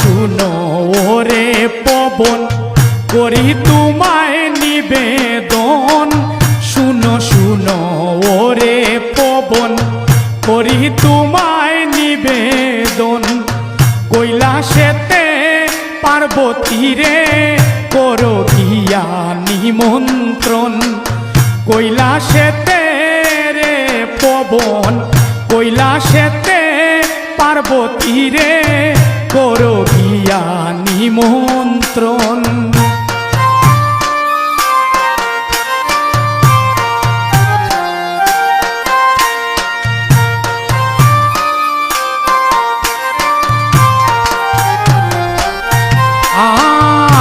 শুনো ওরে পবন করি তোমায় নিবেদন। শুনো শুনো ওরে পবন করি তোমায় নিবেদন। কৈলাসেতে পার্বতীরে করো গিয়া নিমন্ত্রণ। কৈলাসেতে রে পবন কৈলাসেতে পার্বতীরে করো গিয়া নিমন্ত্রণ।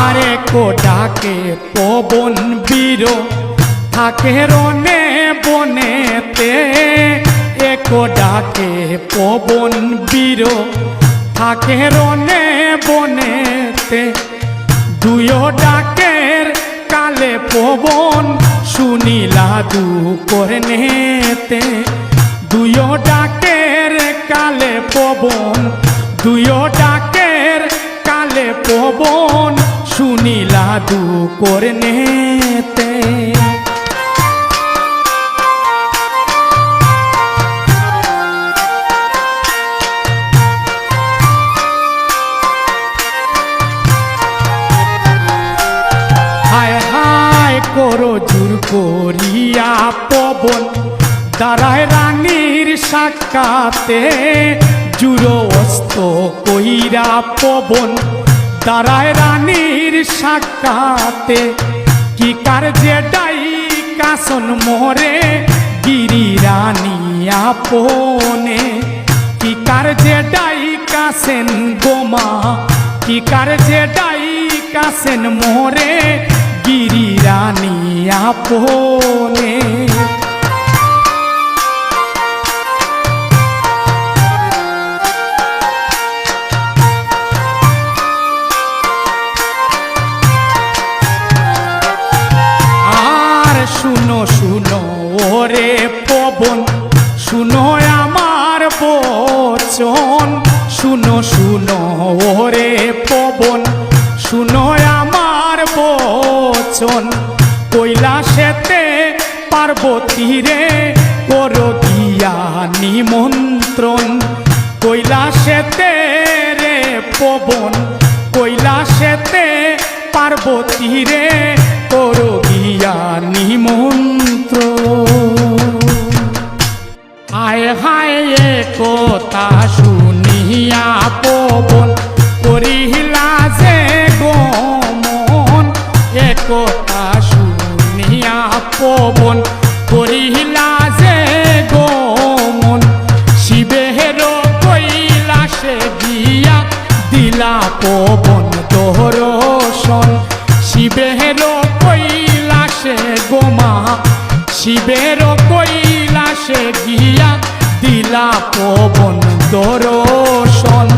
আরে ডাকে পবন বীর থাকে রনে বনেতে। একো ডাকে পবন বীর থাকে রনে বনেতে। দুয়ো ডাকের কালে পবন শুনিলা দুকর্ণেতে। দুয়ো ডাকের কালে পবন দুয়ো ডাকের কালে পবন শুনিলা দুকর্ণেতে। হায় হায় করো জোর করিয়া পবন দাঁড়ায় রানীর সাক্ষাতে। জুড়ো অস্ত কইরা পবন দাঁড়ায় রানীর সাক্ষাতে। কি কার্যে ডাই কাসন মোরে গিরি রানী আপনে। কি কার্যে ডাই কাসেন গোমা কি কার্যে ডাই কাসেন মোরে গিরি রানী আপনে। শুনো শুনো ওরে পবন শুনো আমার বচন। শুনো শুনো ওরে পবন শুনো আমার বচন। কৈলাসেতে পার্বতীরে করো গিয়া নিমন্ত্রণ। কৈলাসেতে রে পবন কৈলাসেতে পার্বতীরে করো গিয়া নিমন্ত্রণ। হায় হায় কথা শুনিয়া পবন করিলা যে গমন। একথা শুনিয়া পবন করিলা যে গমন। শিবের কৈলাসে গিয়া দিলা পবন দর্শন। শিবের কৈলাসে গোমা শিবের কৈলাসে গিয়া দিলা পবন দর্শন।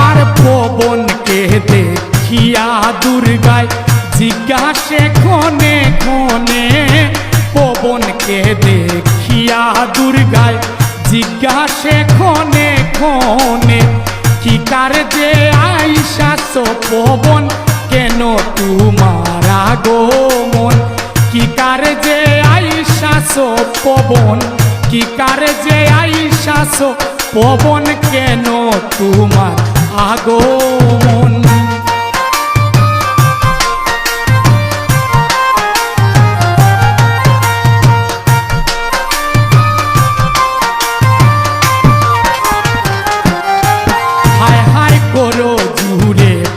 আর পবনকে দেখিয়া দুর্গায় জিজ্ঞাসে ক্ষণে ক্ষণে। পবনকে দেখিয়া দুর্গায় জিজ্ঞাসে ক্ষণে ক্ষণে। কি কার্যে আইসাছ পবন কেন তোমার আগমন। কি কার্যে আইসাছ পবন কি কার্যে আইসাছ পবন কেন তোমার আগমন।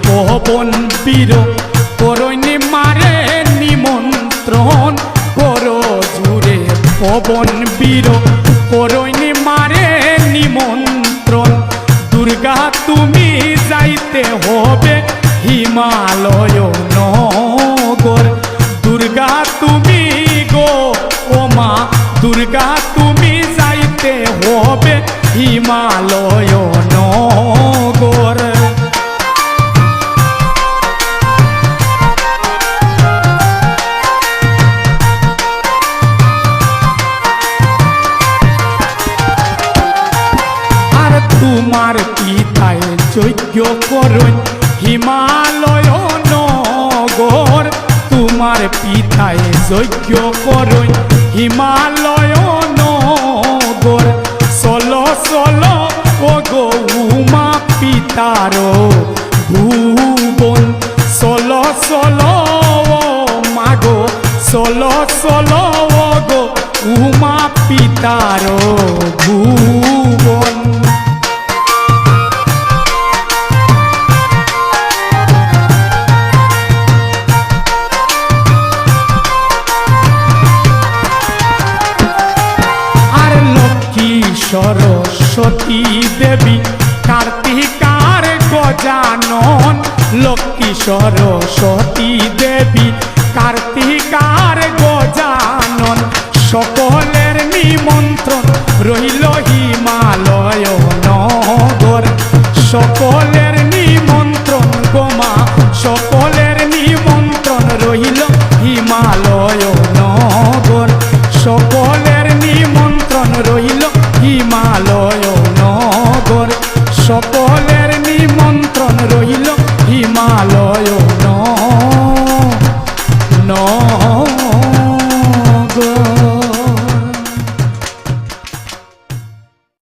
পবন বীর করইনি মারে নিমন্ত্রণ। করো জুড়ে পবন বীর করইনি মারে নিমন্ত্রণ। দুর্গা তুমি যাইতে হবে হিমালয় নগর। দুর্গা তুমি গো ও মা দুর্গা তুমি যাইতে হবে হিমালয় নগর। যজ্ঞ করই হিমালয় নগর তোমার পিতায় যজ্ঞ করই হিমালয় নগর চলো চলো ও গো উমা পিতার ভুবন চলো চলো ও মাগো চলো চলো ও গো উমা পিতার ভুবন। আর লক্ষ্মী সরস্বতী দেবী কার্তিকার গজানন লক্ষ্মী সরস্বতী দেবী কার্তিকার গজানন সকলের নিমন্ত্রণ রইল হিমালয় নগর সকলের নিমন্ত্রণ গোমা সকলের নিমন্ত্রণ রইল হিমালয় নগর সকলের নিমন্ত্রণ রইল হিমালয় নগর সকল